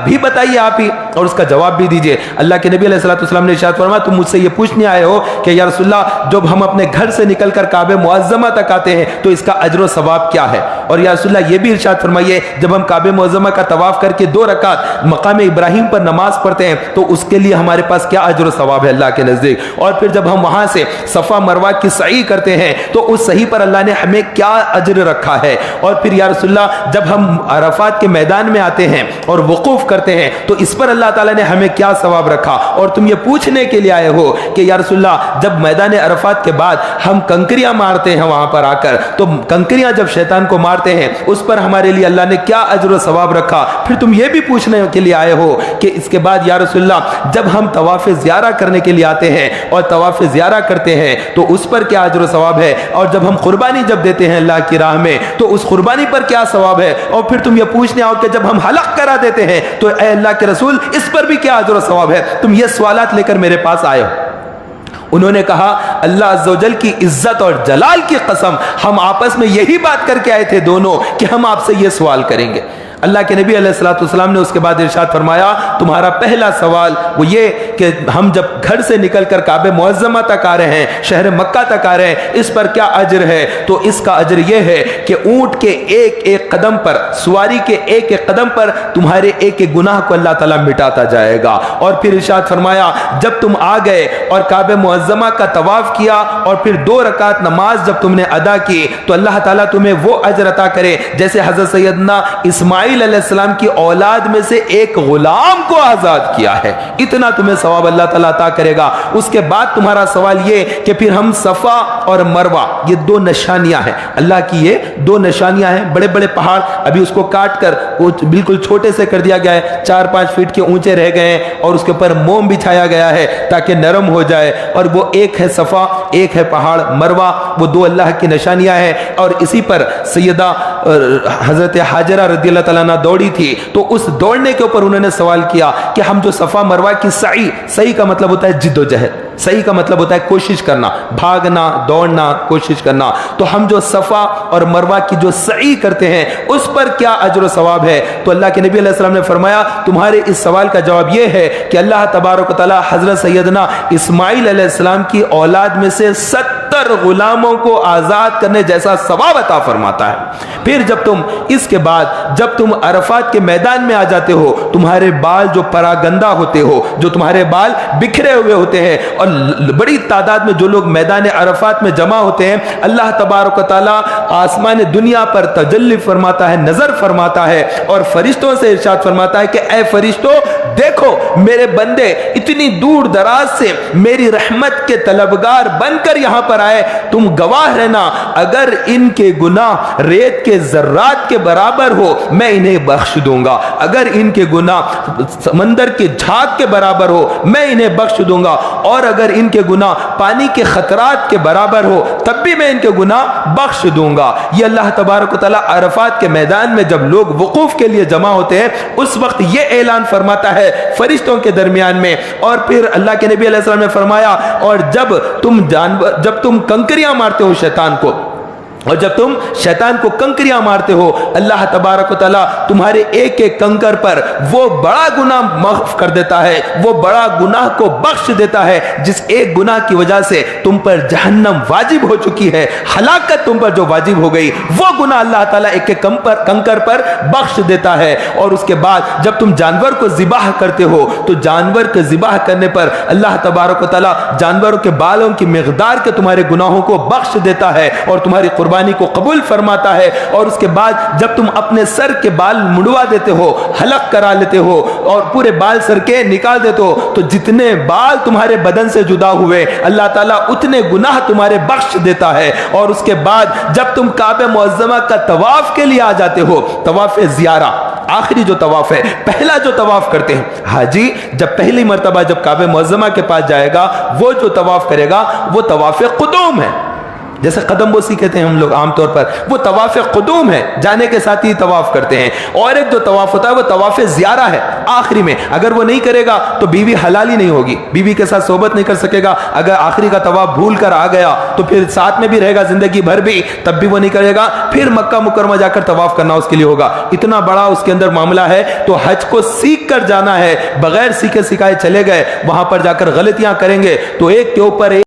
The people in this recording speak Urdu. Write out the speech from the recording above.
بھی بتائیے آپ ہی اور اس کا جواب بھی دیجئے۔ اللہ کے نبی علیہ الصلوۃ والسلام نے ارشاد فرمایا تم مجھ سے یہ پوچھنے آئے ہو کہ یا رسول اللہ جب ہم اپنے گھر سے نکل کر کعبہ معظمہ تک آتے ہیں تو اس کا اجر و ثواب کیا ہے، اور یا رسول اللہ یہ بھی ارشاد فرمائیے جب ہم کعبہ معظمہ کا طواف کر کے 2 رکعت مقام ابراہیم پر نماز پڑھتے ہیں تو اس کے لیے ہمارے پاس کیا اجر و ثواب ہے اللہ کے نزدیک، اور پھر جب ہم وہاں سے صفا مروہ کی سعی کرتے ہیں تو اس سعی پر اللہ نے ہمیں کیا اجر رکھا ہے، اور پھر یا رسول اللہ جب ہم عرفات کے میدان میں آتے ہیں اور وقوف کرتے ہیں تو اس پر اللہ تعالیٰ نے ہمیں کیا ثواب رکھا، اور تم یہ پوچھنے کے لیے آئے ہو کہ یا رسول اللہ جب میدان عرفات کے بعد ہم کنکریاں مارتے ہیں وہاں پر آ کر تو کنکریاں جب شیطان کو مارتے ہیں اس پر ہمارے لیے اللہ نے کیا اجر و ثواب رکھا، پھر تم یہ بھی پوچھنے کے لیے آئے ہو کہ اس کے بعد یا رسول اللہ جب ہم طواف زیارہ کرنے کے لیے آتے ہیں اور طواف زیارہ کرتے ہیں تو اس پر کیا اجر و ثواب ہے، اور جب ہم قربانی جب دیتے ہیں اللہ کی راہ میں تو اس قربانی پر کیا ثواب ہے، اور پھر تم یہ پوچھنے آؤ کہ جب ہم حلق کرا دیتے ہیں تو اے اللہ کے رسول اس پر بھی کیا اجر و ثواب ہے، تم یہ سوالات لے کر میرے پاس آئے ہو۔ انہوں نے کہا اللہ عز و جل کی عزت اور جلال کی قسم ہم آپس میں یہی بات کر کے آئے تھے دونوں کہ ہم آپ سے یہ سوال کریں گے۔ اللہ کے نبی علیہ الصلوۃ والسلام نے اس کے بعد ارشاد فرمایا تمہارا پہلا سوال وہ یہ کہ ہم جب گھر سے نکل کر کعبہ معظمہ تک آ رہے ہیں، شہر مکہ تک آ رہے ہیں، اس پر کیا اجر ہے، تو اس کا اجر یہ ہے کہ اونٹ کے ایک ایک قدم پر، سواری کے ایک ایک قدم پر تمہارے ایک ایک گناہ کو اللہ تعالیٰ مٹاتا جائے گا، اور پھر ارشاد فرمایا جب تم آ گئے اور کعبہ معظمہ کا طواف کیا اور پھر 2 رکعت نماز جب تم نے ادا کی تو اللہ تعالیٰ تمہیں وہ اجر عطا کرے جیسے حضرت سیدنا اسماعیل علیہ السلام کی اولاد میں سے ایک غلام کو آزاد کیا ہے، اتنا تمہیں ثواب اللہ تعالیٰ عطا کرے گا۔ اس کے بعد تمہارا سوال یہ کہ پھر ہم صفا اور مروہ یہ 2 نشانیاں ہیں اللہ کی، یہ 2 نشانیاں ہیں، بڑے بڑے پہاڑ ابھی اس کو کاٹ کر بالکل چھوٹے سے کر دیا گیا ہے، 4-5 فٹ کے اونچے رہ گئے ہیں اور اس کے اوپر موم بچھایا گیا ہے تاکہ نرم ہو جائے، اور وہ ایک ہے صفا ایک ہے پہاڑ مروہ، وہ 2 اللہ کی نشانیاں ہیں، اور اسی پر سیدہ حضرت حاجرہ رضی اللہ تعالیٰ عنہ دوڑی تھی تو اس دوڑنے کے اوپر انہوں نے سوال کیا کہ ہم جو صفا مروہ کی سعی کا مطلب ہوتا ہے جد و جہد، سعی کا مطلب ہوتا ہے کوشش کرنا، بھاگنا دوڑنا کوشش کرنا، تو ہم جو صفا اور مروہ کی جو سعی کرتے ہیں اس پر کیا اجر و ثواب ہے، تو اللہ کے نبی علیہ السلام نے فرمایا تمہارے اس سوال کا جواب یہ ہے کہ اللہ تبارک و تعالی حضرت سیدنا اسماعیل علیہ السلام کی اولاد میں سے 70 غلاموں کو آزاد کرنے جیسا ثواب عطا فرماتا ہے۔ پھر جب تم اس کے بعد جب تم عرفات کے میدان میں آ جاتے ہو تمہارے بال جو پراگندہ ہوتے ہو، جو تمہارے بال بکھرے ہوئے ہوتے ہیں، اور بڑی تعداد میں جو لوگ میدان عرفات میں جمع ہوتے ہیں، اللہ تبارک و تعالی آسمان دنیا پر تجلی فرماتا ہے، نظر فرماتا ہے اور فرشتوں سے ارشاد فرماتا ہے کہ اے فرشتوں دیکھو میرے بندے اتنی دور دراز سے میری رحمت کے طلبگار بن کر یہاں پر آئے، تم گواہ رہنا اگر ان کے گناہ ریت کے ذرات کے برابر ہو میں انہیں بخش دوں گا، اگر ان کے گناہ سمندر کے جھاگ کے برابر ہو میں انہیں بخش دوں گا، اور اگر ان کے گناہ پانی کے خطرات کے برابر ہو تب بھی میں ان کے گناہ بخش دوں گا۔ یہ اللہ تبارک و تعالی عرفات کے میدان میں جب لوگ وقوف کے لیے جمع ہوتے ہیں اس وقت یہ اعلان فرماتا ہے فرشتوں کے درمیان میں، اور پھر اللہ کے نبی علیہ السلام نے فرمایا اور جب تم کنکریاں مارتے ہو شیطان کو، اور جب تم شیطان کو کنکریاں مارتے ہو اللہ تبارک و تعالیٰ تمہارے ایک ایک کنکر پر وہ بڑا گناہ معاف کر دیتا ہے، وہ بڑا گناہ کو بخش دیتا ہے جس ایک گناہ کی وجہ سے تم پر جہنم واجب ہو چکی ہے، ہلاکت تم پر جو واجب ہو گئی وہ گناہ اللہ تعالیٰ ایک ایک کنکر پر بخش دیتا ہے۔ اور اس کے بعد جب تم جانور کو ذبح کرتے ہو تو جانور کے ذبح کرنے پر اللہ تبارک و تعالیٰ جانوروں کے بالوں کی مقدار کے تمہارے گناہوں کو بخش دیتا ہے اور تمہاری قربانی کو قبول فرماتا ہے۔ اور اس کے بعد جب تم اپنے سر کے بال مڑوا دیتے ہو، حلق کرا لیتے ہو اور پورے بال سر کے نکال دیتے ہو تو جتنے بال تمہارے بدن سے جدا ہوئے اللہ تعالیٰ اتنے گناہ تمہارے بخش دیتا ہے۔ اور اس کے بعد جب تم کعبہ معظمہ کا طواف کے لیے آ جاتے ہو، طواف زیارہ آخری جو طواف ہے، پہلا جو طواف کرتے ہیں حاجی جب پہلی مرتبہ جب کعبہ معظمہ کے پاس جائے گا وہ جو طواف کرے گا وہ طواف قدوم ہے، جیسے قدم بوسی کہتے ہیں ہم لوگ عام طور پر، وہ طواف قدوم ہے، جانے کے ساتھ ہی طواف کرتے ہیں. اور ایک جو طواف ہوتا ہے وہ طواف زیارہ ہے آخری میں. اگر وہ نہیں کرے گا تو بیوی حلال ہی نہیں ہوگی، بیوی کے ساتھ صحبت نہیں کر سکے گا. اگر آخری کا طواف بھول کر آ گیا تو پھر ساتھ میں بھی رہے گا زندگی بھر بھی، تب بھی وہ نہیں کرے گا. پھر مکہ مکرمہ جا کر طواف کرنا اس کے لیے ہوگا. اتنا بڑا اس کے اندر معاملہ ہے. تو حج کو سیکھ کر جانا ہے، بغیر سیکھے سکھائے چلے گئے وہاں پر جا کر غلطیاں کریں گے تو ایک کے اوپر